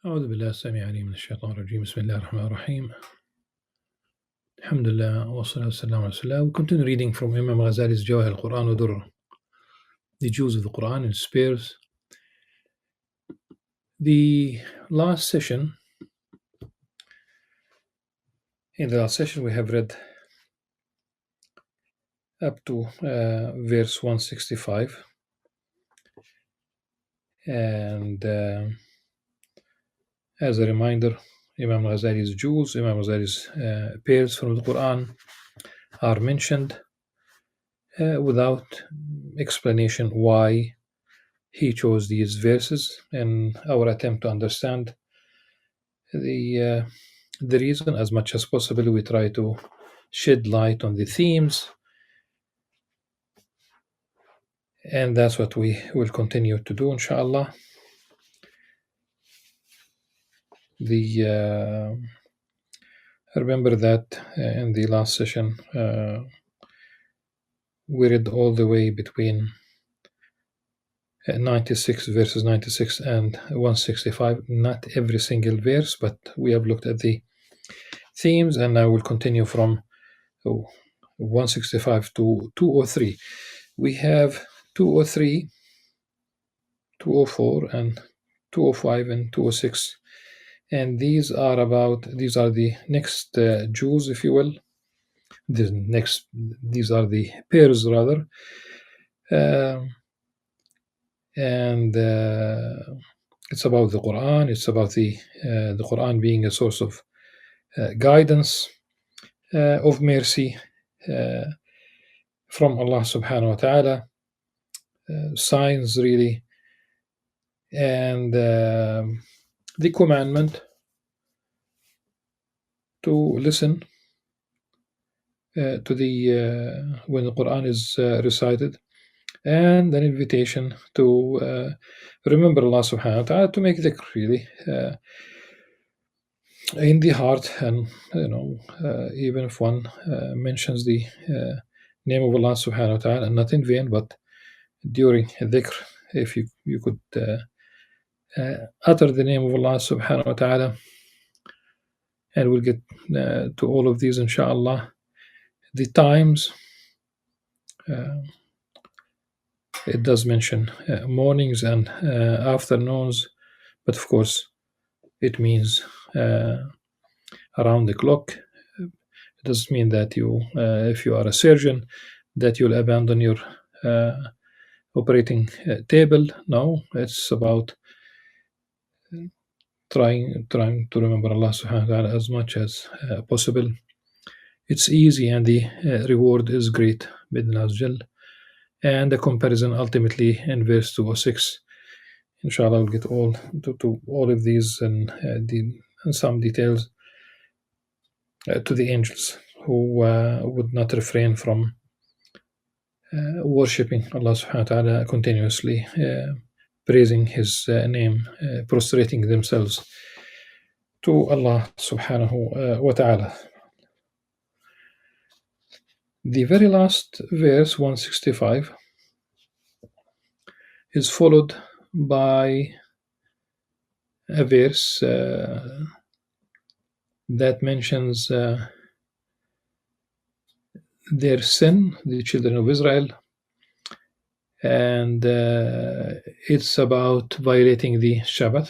أعوذ بالله السميع العليم من الشيطان الرجيم. بسم الله الرحمن الرحيم. Alhamdulillah wa salatu wassalam ala rasulillah. We continue reading from Imam Al-Ghazali's Jawahir al-Qur'an wa Durr, the Jews of the Quran in Spares. In the last session we have read up to verse 165, and as a reminder, Imam Al-Ghazali's Jews, Imam Al-Ghazali's pairs from the Quran are mentioned without explanation why he chose these verses. In our attempt to understand the reason as much as possible, we try to shed light on the themes, and that's what we will continue to do, inshallah. Remember that in the last session we read all the way between 96 verses 96 and 165, not every single verse, but we have looked at the themes, and now we'll continue from 165 to 203. We have 203, 204, and 205 and 206, and these are the next Jews, if you will. These are the pairs, rather, and it's about the Quran. It's about the Quran being a source of guidance, of mercy from Allah subhanahu wa ta'ala, signs really, and the commandment to listen to the when the Quran is recited, and an invitation to remember Allah subhanahu wa ta'ala, to make dhikr really in the heart. And even if one mentions the name of Allah subhanahu wa ta'ala, and not in vain, but during dhikr, if you could utter the name of Allah subhanahu wa ta'ala, and we'll get to all of these inshallah. The times, it does mention mornings and afternoons, but of course it means around the clock. It doesn't mean that you, if you are a surgeon, that you'll abandon your operating table. No, it's about trying to remember Allah subhanahu wa ta'ala as much as possible. It's easy, and the reward is great, bidnillah azza. And the comparison ultimately in verse 206. Inshallah, we'll get all to all of these and some details to the angels who would not refrain from worshipping Allah subhanahu wa ta'ala continuously, praising His name, prostrating themselves to Allah subhanahu wa ta'ala. The very last verse, 165, is followed by a verse that mentions their sin, the children of Israel, and it's about violating the Shabbat.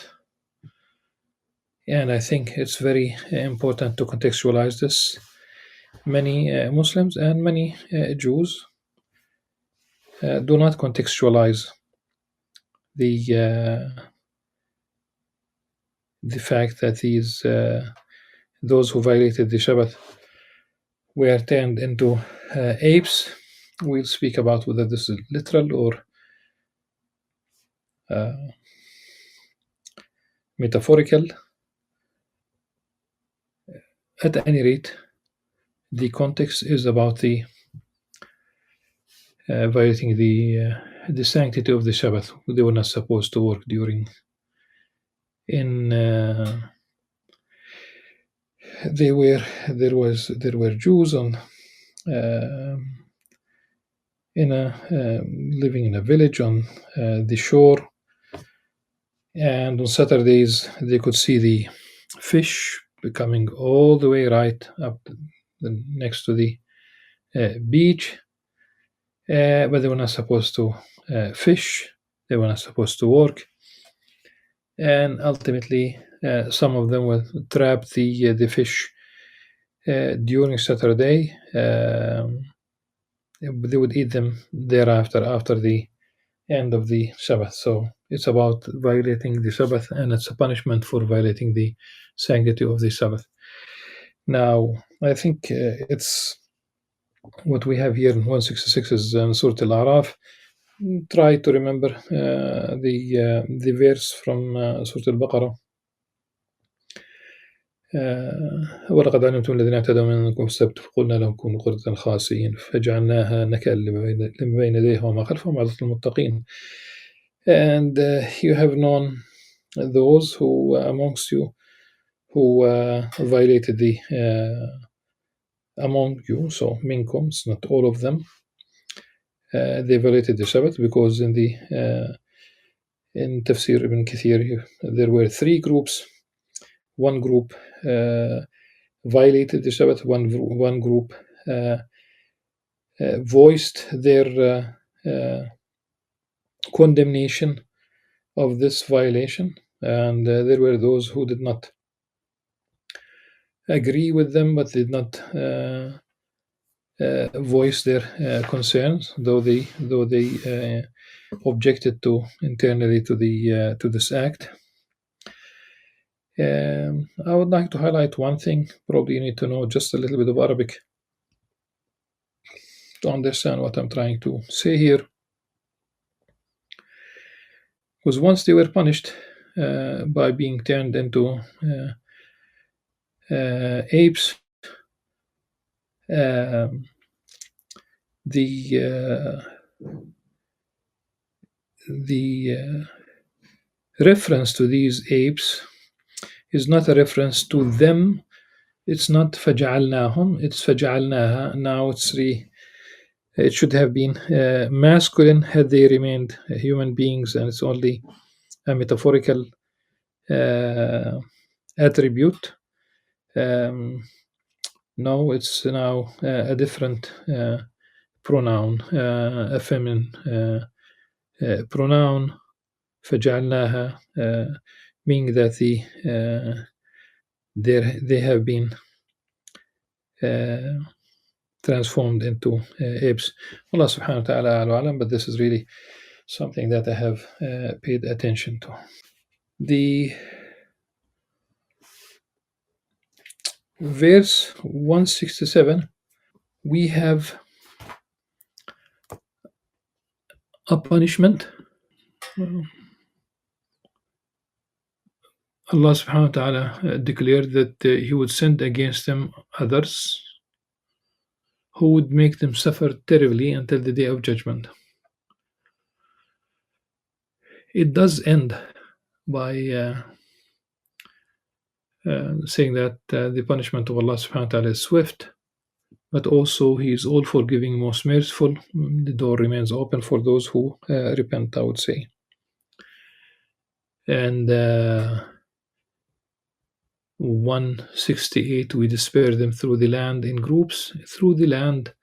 And I think it's very important to contextualize this. Many Muslims and many Jews do not contextualize the fact that those who violated the Shabbat were turned into apes. We'll speak about whether this is literal or metaphorical. At any rate, the context is about the violating the sanctity of the Shabbat. They were not supposed to work during. There were Jews on living in a village on the shore, And on Saturdays, they could see the fish becoming all the way right up next to the beach, but they were not supposed to fish, they were not supposed to work, and ultimately, some of them would trap the fish during Saturday. They would eat them thereafter, after the end of the Sabbath. So it's about violating the Sabbath, and it's a punishment for violating the sanctity of the Sabbath. Now, I think it's what we have here in 166 is Surah Al-Araf. Try to remember the verse from Surah Al-Baqarah. ولقد علمتم الذين اعتدوا منكم في السبت فقلنا لهم كونوا قردة خاسئين فجعلناها نكالا لما بين يديها وما خلفها وموعظة للمتقين. And you have known those who amongst you who violated the among you, so minkum, it's not all of them. They violated the Sabbath because in the in Tafsir Ibn Kathir there were three groups. One group violated the Sabbath. One group voiced their condemnation of this violation, and there were those who did not agree with them, but did not voice their concerns, though they objected to internally to this act. I would like to highlight one thing. Probably you need to know just a little bit of Arabic to understand what I'm trying to say here. Because once they were punished by being turned into apes, the reference to these apes is not a reference to them. It's not فَجَعَلْنَاهُمْ, it's فَجَعَلْنَاهَا. Now it should have been masculine had they remained human beings, and it's only a metaphorical attribute. No, it's now a different pronoun, a feminine pronoun, فَجَعَلْنَاهَا, meaning that they have been transformed into apes. Allah subhanahu wa ta'ala a'lam, but this is really something that I have paid attention to. The verse 167, we have a punishment. Allah subhanahu wa ta'ala declared that He would send against them others who would make them suffer terribly until the day of judgment. It does end by saying that the punishment of Allah subhanahu wa ta'ala is swift, but also He is all forgiving, most merciful. The door remains open for those who repent, I would say. And 168, we disperse them through the land in groups. Through the land,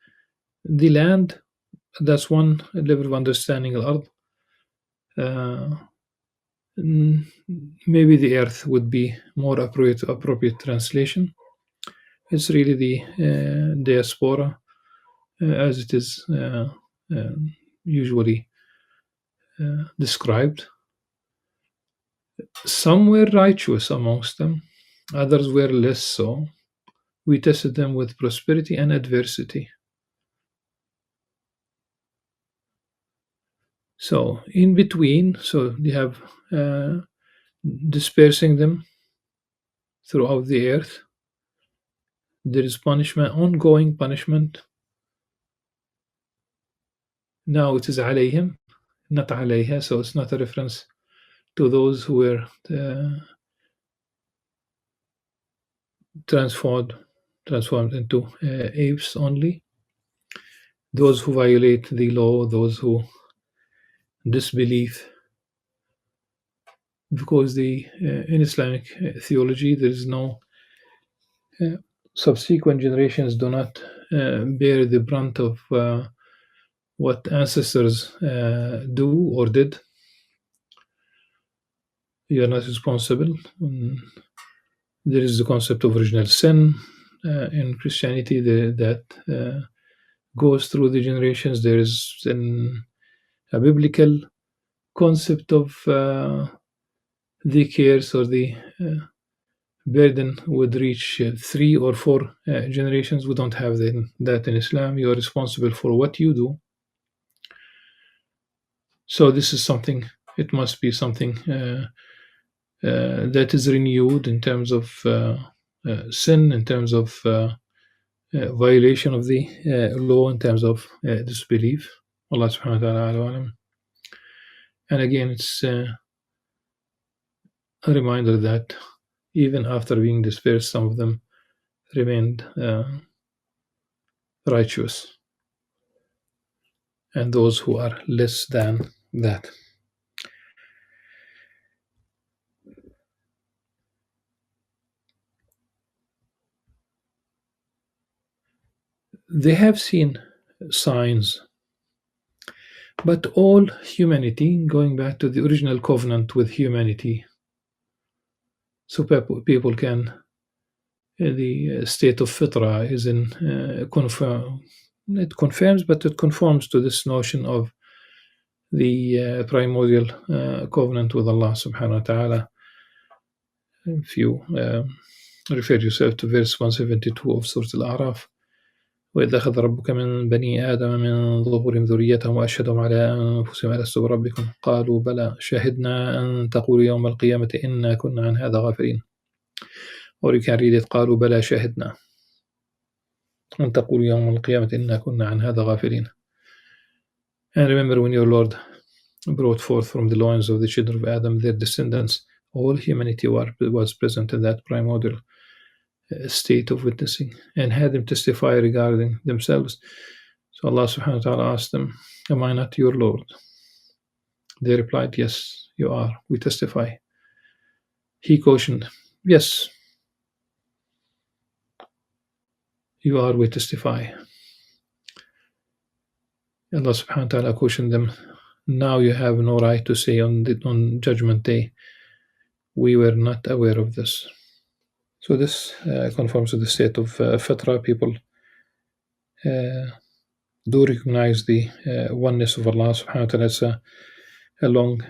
that's one level of understanding al-ard. Maybe the earth would be more appropriate translation. It's really the diaspora, as it is usually described. Some were righteous amongst them, others were less so. We tested them with prosperity and adversity. So in between, so you have dispersing them throughout the earth. There is punishment, ongoing punishment. Now it is alayhim, not alayha, so it's not a reference to those who were transformed into apes only. Those who violate the law, those who disbelieve, because in Islamic theology there is no uh, subsequent generations do not bear the brunt of what ancestors do or did. You are not responsible. There is the concept of original sin in Christianity that goes through the generations. There is a biblical concept of the curse or the burden would reach 3 or 4 generations. We don't have that in Islam. You are responsible for what you do. So this is something. It must be something that is renewed in terms of sin, in terms of violation of the law, in terms of disbelief. Allah subhanahu wa ta'ala alam. And again, it's a reminder that even after being dispersed, some of them remained righteous, and those who are less than that. They have seen signs, but all humanity, going back to the original covenant with humanity, so people can, the state of fitra is in it confirms, but it conforms to this notion of the primordial covenant with Allah subhanahu wa ta'ala. If you refer yourself to verse 172 of Surah Al-A'raf, وإذ أخذ ربك من بني آدم من ظهورهم ذريتهم وأشهدهم على أنفسهم ألست بربكم قالوا بلى شهدنا أن تقولوا يوم القيامة إنا كنا عن هذا غافلين. Or you can read it قالوا بلى شهدنا أن تقولوا يوم القيامة إنا كنا عن هذا غافلين. And remember when your Lord brought forth from the loins of the children of Adam their descendants, all humanity was present in that primordial state of witnessing and had them testify regarding themselves. So Allah subhanahu wa ta'ala asked them, am I not your Lord? They replied, yes, you are. We testify. He cautioned, yes, you are. We testify. Allah subhanahu wa ta'ala cautioned them, now you have no right to say on Judgment Day, we were not aware of this. So this conforms to the state of fitra. People do recognize the oneness of Allah subhanahu wa ta'ala. It's a long,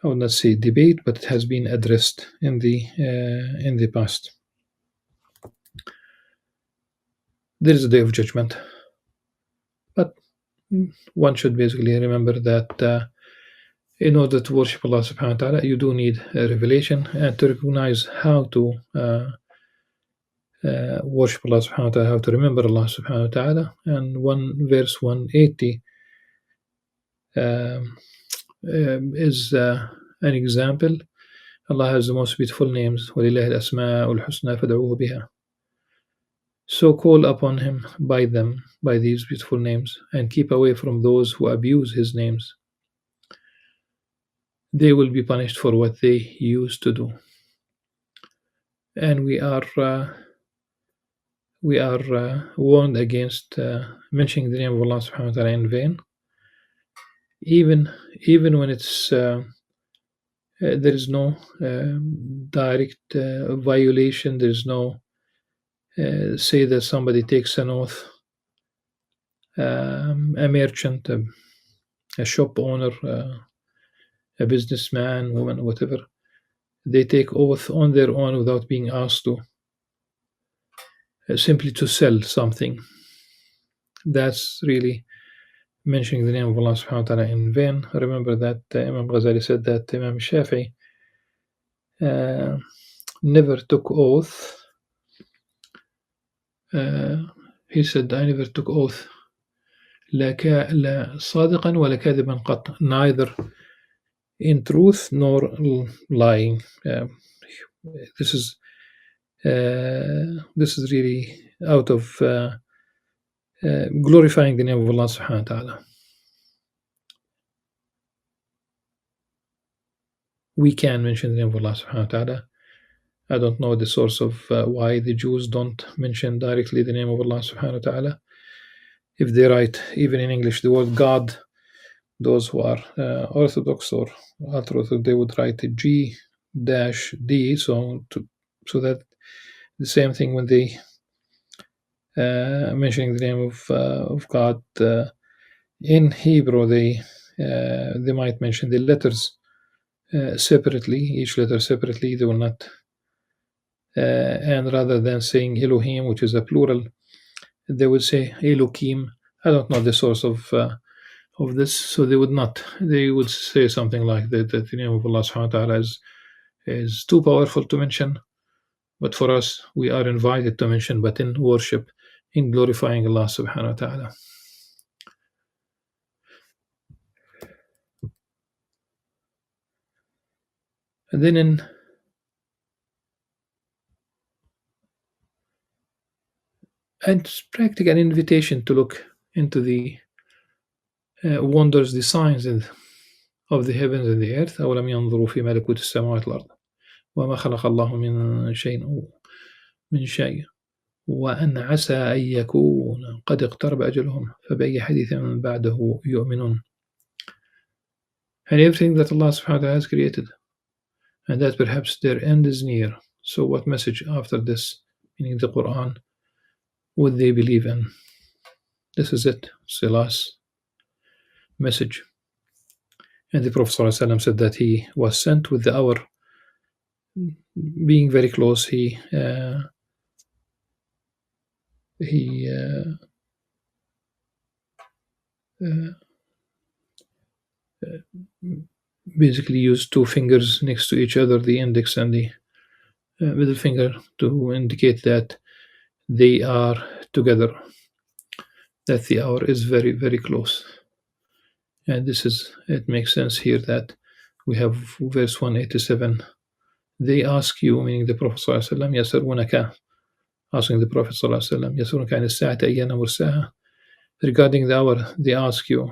I would not say debate, but it has been addressed in the past. There is a day of judgment, but one should basically remember that in order to worship Allah subhanahu wa ta'ala, you do need a revelation and to recognize how to worship Allah subhanahu wa ta'ala, how to remember Allah subhanahu wa ta'ala. And verse 180 is an example. Allah has the most beautiful names. وَلِلَّهِ الْأَسْمَاءُ الْحُسْنَى فَادْعُوهُ بِهَا. So call upon Him by them, by these beautiful names, and keep away from those who abuse His names. They will be punished for what they used to do. And we are warned against mentioning the name of Allah subhanahu wa ta'ala in vain, even when it's there is no direct violation. There is no say that somebody takes an oath, a merchant, a shop owner, a businessman, woman, whatever, they take oath on their own without being asked to, simply to sell something. That's really mentioning the name of Allah subhanahu wa ta'ala in vain. Remember that Imam Ghazali said that Imam Shafi'i never took oath. He said, I never took oath لا صادقا ولا كاذبا قط, neither in truth nor lying. This is really out of glorifying the name of Allah subhanahu wa ta'ala. we can mention the name of Allah subhanahu wa ta'ala. I don't know the source of why the Jews don't mention directly the name of Allah subhanahu wa ta'ala. If they write, even in English, the word God, those who are Orthodox or ultra-Orthodox, they would write a G dash D, so that the same thing when they mentioning the name of God in Hebrew, they might mention the letters separately, each letter separately. They will not, and rather than saying Elohim, which is a plural, they would say Elohim. I don't know the source of this, so they would not. They would say something like that the name of Allah subhanahu wa ta'ala is too powerful to mention, but for us, we are invited to mention, but in worship, in glorifying Allah subhanahu wa ta'ala. And then and it's practically an invitation to look into the wonders, the signs of the heavens and the earth. أولم ينظروا في ملكوت السماوات والأرض وما خلق الله من شيء وأن عسى أن يكون قد اقترب أجلهم فبأي حديث بعده يؤمنون. And everything that Allah subhanahu wa ta'ala has created, and that perhaps their end is near. So what message after this, meaning the Qur'an, would they believe in? This is it. It's the last message. And the Prophet ﷺ said that he was sent with the hour being very close. He basically used two fingers next to each other, the index and the middle finger, to indicate that they are together, that the hour is very, very close. And it makes sense here that we have verse 187. They ask you, meaning the Prophet ﷺ, يَسْأَلُونَكَ, asking the Prophet ﷺ, يَسْأَلُونَكَ عَنِ السَّاعَةِ أَيَّانَ مُرْسَاهَا, regarding the hour, they ask you,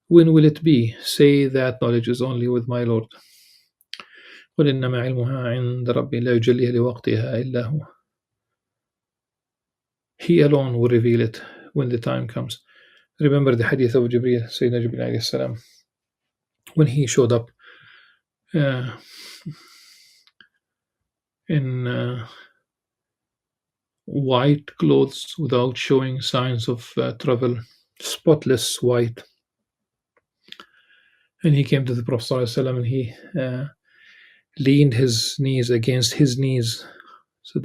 when will it be? Say that knowledge is only with my Lord. قُلْ إِنَّمَا عِلْمُهَا عِنْدَ رَبِّي لَا يُجَلِّيهَا لِوَقْتِهَا إِلَّا هُوَ. He alone will reveal it when the time comes. Remember the hadith of Jibreel, Sayyidina Jibreel alayhi salam, when he showed up in white clothes without showing signs of travel, spotless white. And he came to the Prophet ﷺ and he leaned his knees against his knees. So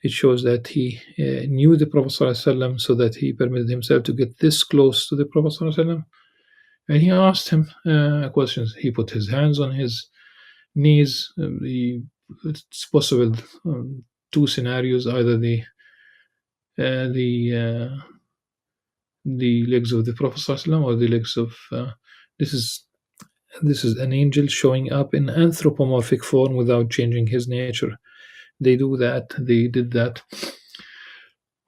it shows that he knew the Prophet ﷺ, so that he permitted himself to get this close to the Prophet ﷺ. And he asked him questions. He put his hands on his knees. It's possible two scenarios: either the legs of the Prophet ﷺ or the legs of this is an angel showing up in anthropomorphic form without changing his nature. They did that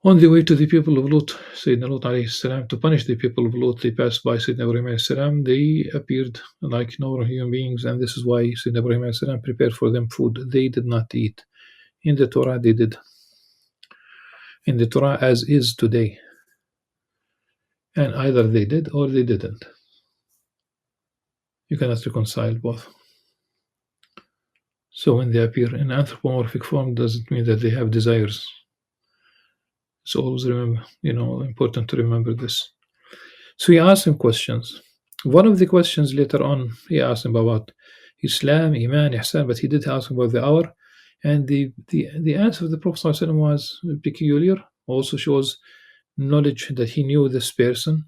on the way to the people of Lut, Sayyidina Lut alayhi salam, to punish the people of Lut. They passed by Sayyidina Ibrahim alayhi salam. They appeared like normal human beings, and this is why Sayyidina Ibrahim alayhi salam prepared for them food. They did not eat. In the Torah, they did. In the Torah, as is today. And either they did or they didn't. You cannot reconcile both. So when they appear in anthropomorphic form, doesn't mean that they have desires. So always remember, important to remember this. So he asked him questions. One of the questions later on, he asked him about Islam, Iman, Ihsan, but he did ask him about the hour. And the answer of the Prophet ﷺ was peculiar, also shows knowledge that he knew this person,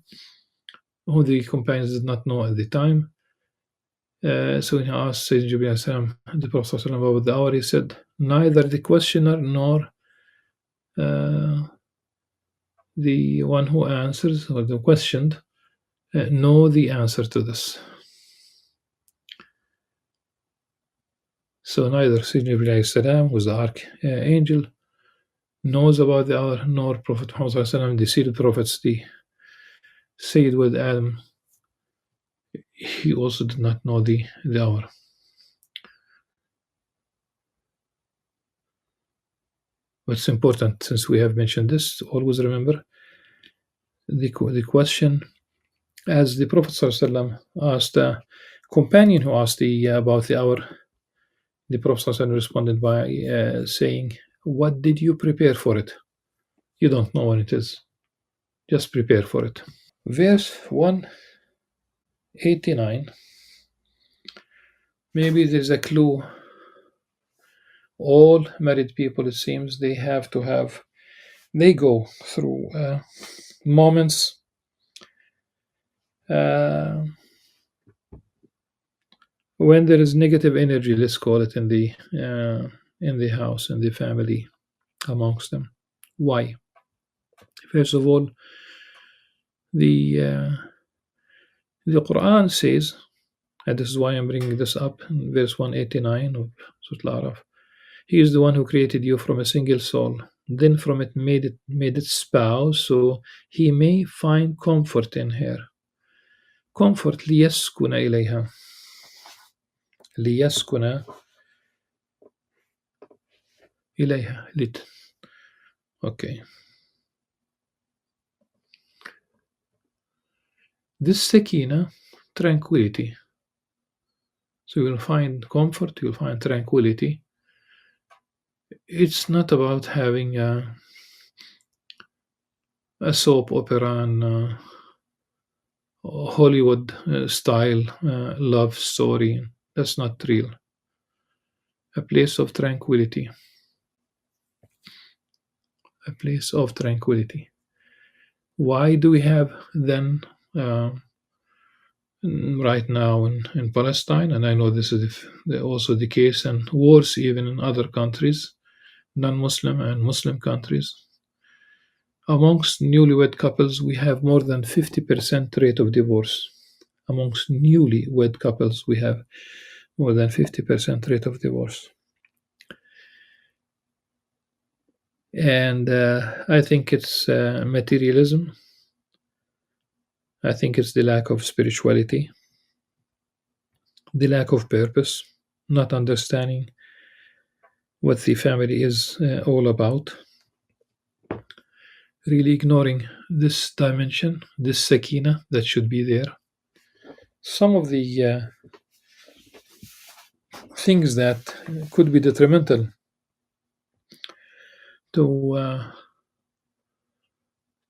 who the companions did not know at the time. So when he asked Sayyidina Jibreel the Prophet ﷺ about the hour, he said, neither the questioner nor the one who answers or the questioned know the answer to this. So neither Sayyidina Jibreel, who is the archangel, knows about the hour, nor Prophet Muhammad, the sealed prophets, the Sayyid with Adam, he also did not know the hour. It's important, since we have mentioned this, to always remember the question, as the Prophet ﷺ asked a companion who asked about the hour. The Prophet ﷺ responded by saying, "What did you prepare for it? You don't know when it is. Just prepare for it." Verse 189. Maybe there's a clue. All married people, it seems, they go through moments uh, when there is negative energy, let's call it, in the house, in the family, amongst them. Why? First of all, the uh, the Quran says, and this is why I'm bringing this up in verse 189 of Surah Al-Araf. He is the one who created you from a single soul, then from it made its spouse, so he may find comfort in her. Comfort ليسكن إليها. ليسكن إليها. Okay. This sakina, tranquility. So you'll find comfort, you'll find tranquility. It's not about having a soap opera and Hollywood style love story. That's not real. A place of tranquility. A place of tranquility. Why do we have then right now in Palestine, and I know this is also the case, and worse even in other countries, non-Muslim and Muslim countries, amongst newlywed couples, we have more than 50% rate of divorce. Amongst newlywed couples, we have more than 50% rate of divorce. And I think it's materialism. I think it's the lack of spirituality, the lack of purpose, not understanding what the family is all about, really ignoring this dimension, this sakina that should be there. Some of the things that could be detrimental to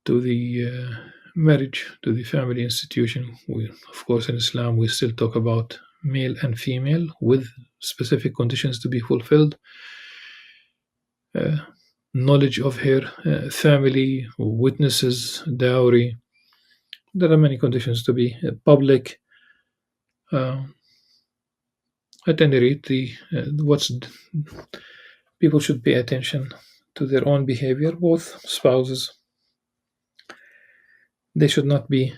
the marriage, to the family institution. Of course, in Islam, we still talk about male and female with specific conditions to be fulfilled. Knowledge of her family, witnesses, dowry. There are many conditions to be public. Uh, at any rate, what's people should pay attention to their own behavior. Both spouses, they should not be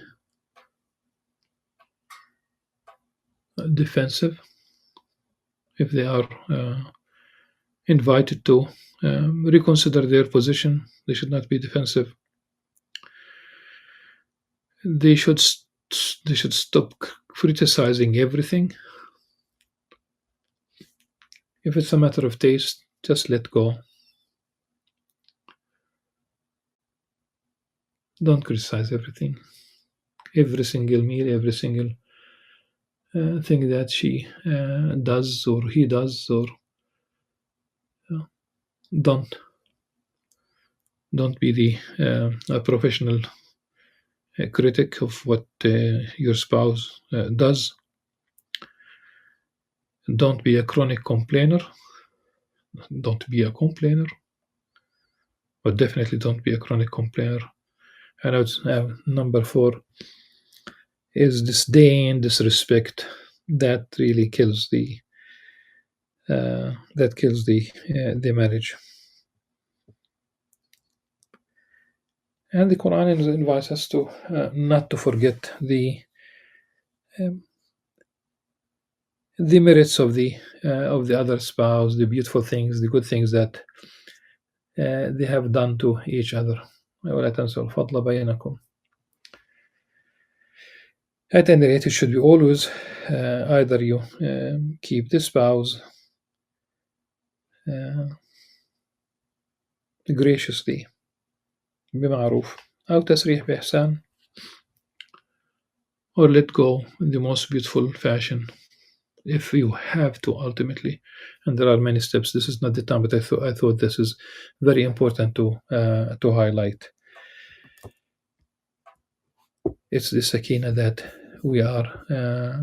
defensive if they are invited to reconsider their position. They should not be defensive. They should they should stop criticizing everything. If it's a matter of taste, just let go. Don't criticize everything. Every single meal, every single thing that she does or he does, or don't don't be the a professional critic of what your spouse does. Don't be a chronic complainer. Don't be a complainer, but definitely don't be a chronic complainer. And I would, number 4 is disdain, disrespect. That really kills the marriage. And the Quran invites us to not to forget um, the merits of the other spouse, the beautiful things, the good things that they have done to each other. ولا تنسوا الفضل بينكم. At any rate, it should be always either you keep the spouse graciously بمعروف أو تسريح بإحسان, or let go in the most beautiful fashion if you have to ultimately. And there are many steps. This is not the time, but I thought this is very important to highlight. It's the sakina that we are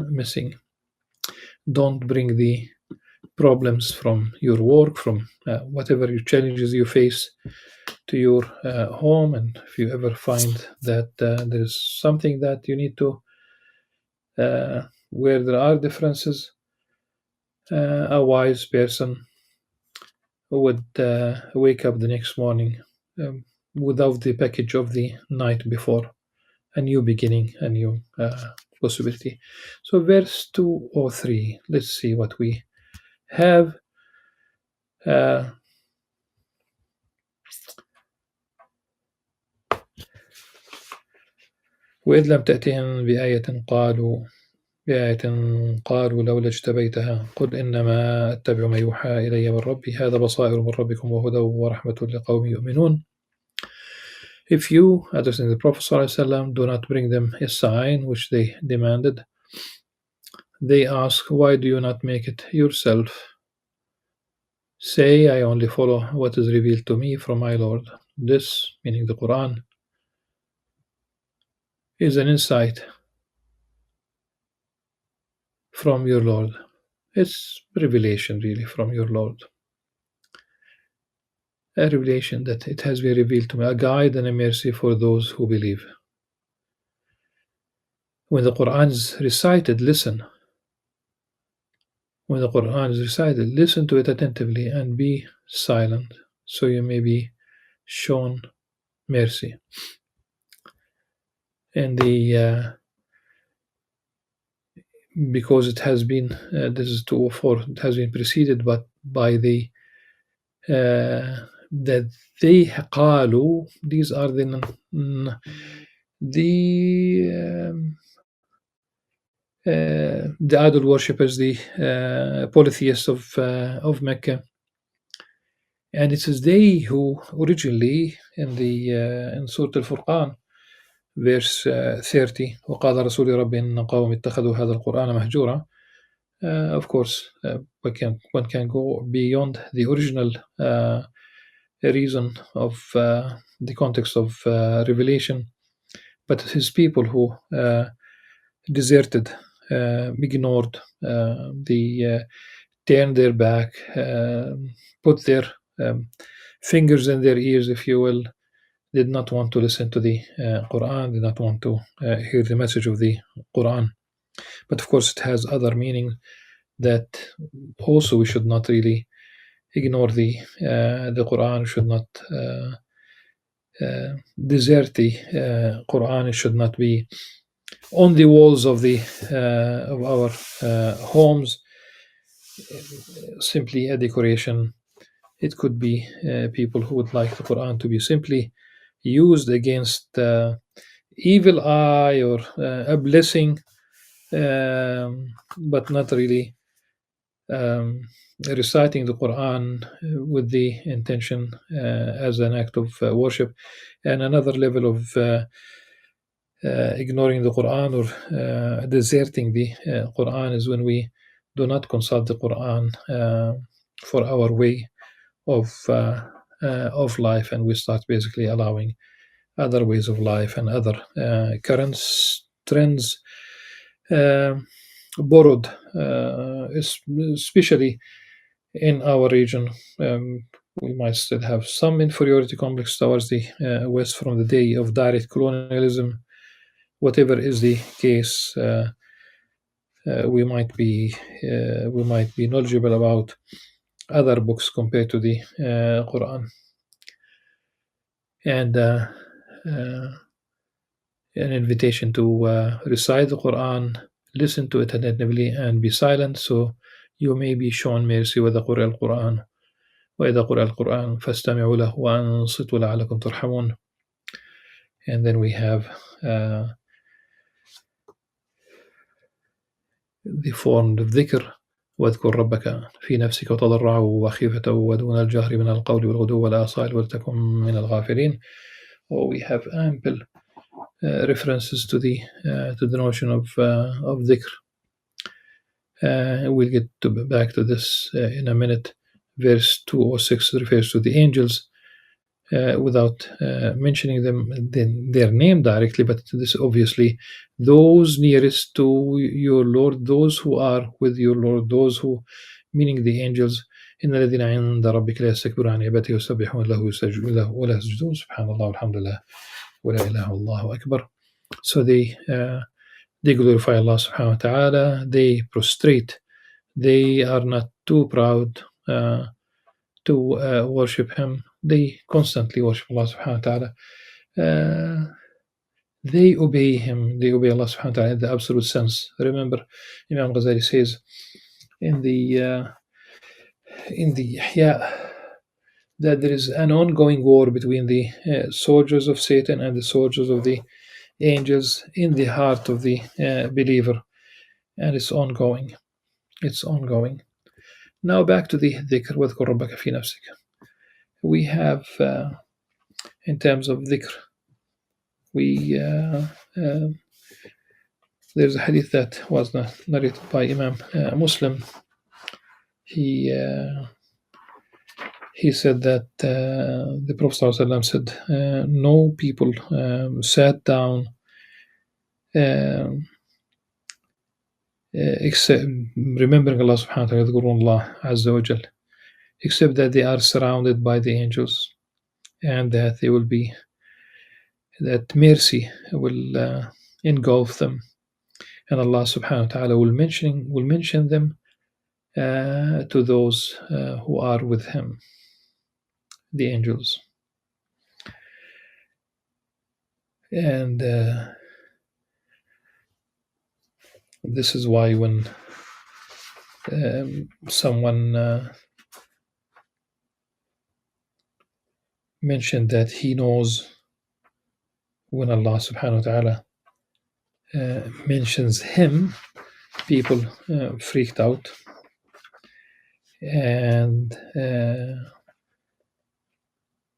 missing. Don't bring the problems from your work, from whatever your challenges you face, to your home. And if you ever find that there is something that you need to, where there are differences, a wise person would wake up the next morning without the package of the night before, a new beginning, a new possibility. So, verse 203, let's see what we have. Uh, وإذ لم تأتهم بآية قالوا لولا اجتبيتها قل إنما أتبع ما يوحى إلي من ربي هذا بصائر من ربكم وهدى ورحمة لقوم يؤمنون. If you, addressing the Prophet ﷺ, do not bring them a sign which they demanded, they ask, why do you not make it yourself? Say, I only follow what is revealed to me from my Lord. This, meaning the Qur'an, is an insight from your Lord. It's revelation, really, from your Lord. A revelation that it has been revealed to me, a guide and a mercy for those who believe. When the Quran is recited, listen. When the Quran is recited, listen to it attentively and be silent, so you may be shown mercy. And because it has been, this is 204, it has been preceded but by the that they قالوا, these are the idol worshippers, the polytheists of Mecca. And it is they who originally in Surah Al-Furqan, verse 30, وقال رسول ربي إن قوم اتخذوا هذا القرآن مهجورا. Of course, one can go beyond the original reason of the context of revelation, but his people who deserted, ignored, they turned their back, put their fingers in their ears, if you will, did not want to listen to the Quran, did not want to hear the message of the Quran. But of course, it has other meaning that also we should not really ignore the Quran. We should not desert the Quran. It should not be on the walls of our homes, simply a decoration. It could be people who would like the Quran to be simply used against evil eye or a blessing, but not really reciting the Quran with the intention as an act of worship. And another level of ignoring the Quran or deserting the Quran is when we do not consult the Quran for our way of life, and we start basically allowing other ways of life and other currents, trends, borrowed, especially in our region. We might still have some inferiority complex towards the West from the day of direct colonialism. Whatever is the case, we might be knowledgeable about other books compared to the Quran. And an invitation to recite the Quran, listen to it attentively, and be silent, so you may be shown mercy. وإذا قرأ القرآن وإذا قرأ القرآن فاستمعوا له وأنصتوا لعلكم ترحمون. And then we have the form of dhikr, واذكر ربك في نفسك وتضرعه وخيفته ودون الجهر من القول والغدو والآصال ولتكن من الغافلين. We have ample references to the notion of dhikr. We'll get back to this in a minute. Verse 206 refers to the angels without mentioning their name directly, but this obviously those nearest to your Lord, those who are with your Lord, those who, meaning the angels. إن الذين عند ربك لا يستكبرون عن عبادته يسبحون له ولا يسجدون سبحان الله والحمد لله ولا إله إلا الله أكبر. So they glorify Allah subhanahu wa ta'ala, they prostrate, they are not too proud to worship Him, they constantly worship Allah subhanahu wa ta'ala. They obey Him, they obey Allah subhanahu wa ta'ala in the absolute sense. Remember, Imam Ghazali says in the Ihya that there is an ongoing war between the soldiers of Satan and the soldiers of the angels in the heart of the believer, and it's ongoing. It's ongoing. Now back to the dhikr. وَاذْكُرْ رَبَّكَ فِي نَفْسِكَ. We have, in terms of dhikr, there's a hadith that was narrated by Imam Muslim. He said that the Prophet ﷺ said, no people sat down except remembering Allah subhanahu wa ta'ala, يذكرون الله عز وجل, except that they are surrounded by the angels, and that they will be, that mercy will engulf them, and Allah subhanahu wa ta'ala will mention them to those who are with Him, the angels. And this is why when someone mentioned that he knows when Allah subhanahu wa ta'ala mentions him, people freaked out. And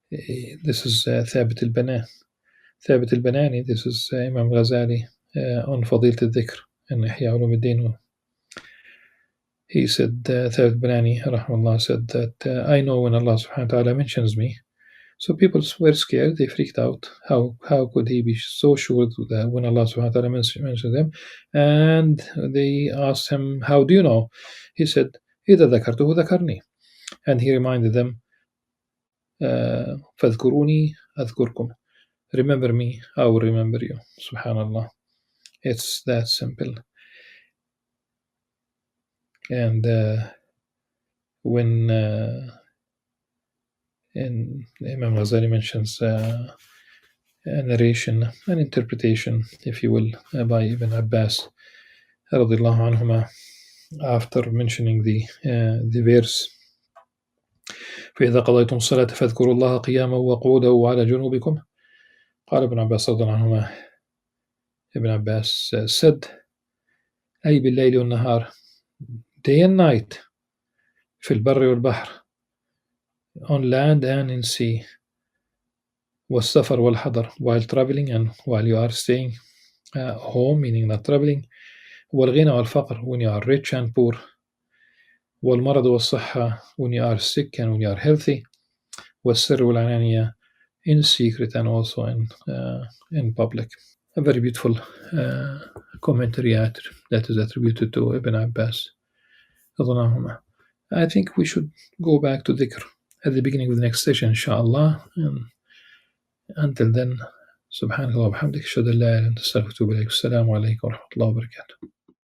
this is Thabit al-Banani, this is Imam Ghazali on Fadilat al-Dhikr and Ihya Ulumuddin. He said, Thabit al-Banani rahimahullah said that I know when Allah subhanahu wa ta'ala mentions me. So people were scared, they freaked out. How could he be so sure that when Allah subhanahu wa ta'ala mentions them? And they asked him, how do you know? He said, إِذَا ذَكَرْتُهُ ذَكَرْنِي. And he reminded them, فَاذْكُرُونِي أَذْكُرْكُمْ. Remember me, I will remember you. Subhanallah. It's that simple. And when and Imam Ghazali mentions a narration, an interpretation, if you will, by Ibn Abbas radiallahu anhuma, after mentioning the verse فإذا قضيتم الصلاة فاذكروا الله قياما وقعودا وعلى جنوبكم. قال ابن عباس رضي الله عنهما, Ibn Abbas said, أي بالليل والنهار, day and night, في البر والبحر, on land and in sea, والسفر والحضر, while traveling and while you are staying home, meaning not traveling, والغنى والفقر, when you are rich and poor, والمرض والصحة, when you are sick and when you are healthy, والسر والعلانية, in secret and also in public. A very beautiful commentary that is attributed to Ibn Abbas. I think we should go back to dhikr at the beginning of the next session, inshallah. And until then, subhanakallah wa bihamdik, ashhadu an la ilaha illa anta astaghfiruka wa atubu ilayk. Assalamu alaikum wa rahmatullahi wa barakatuh.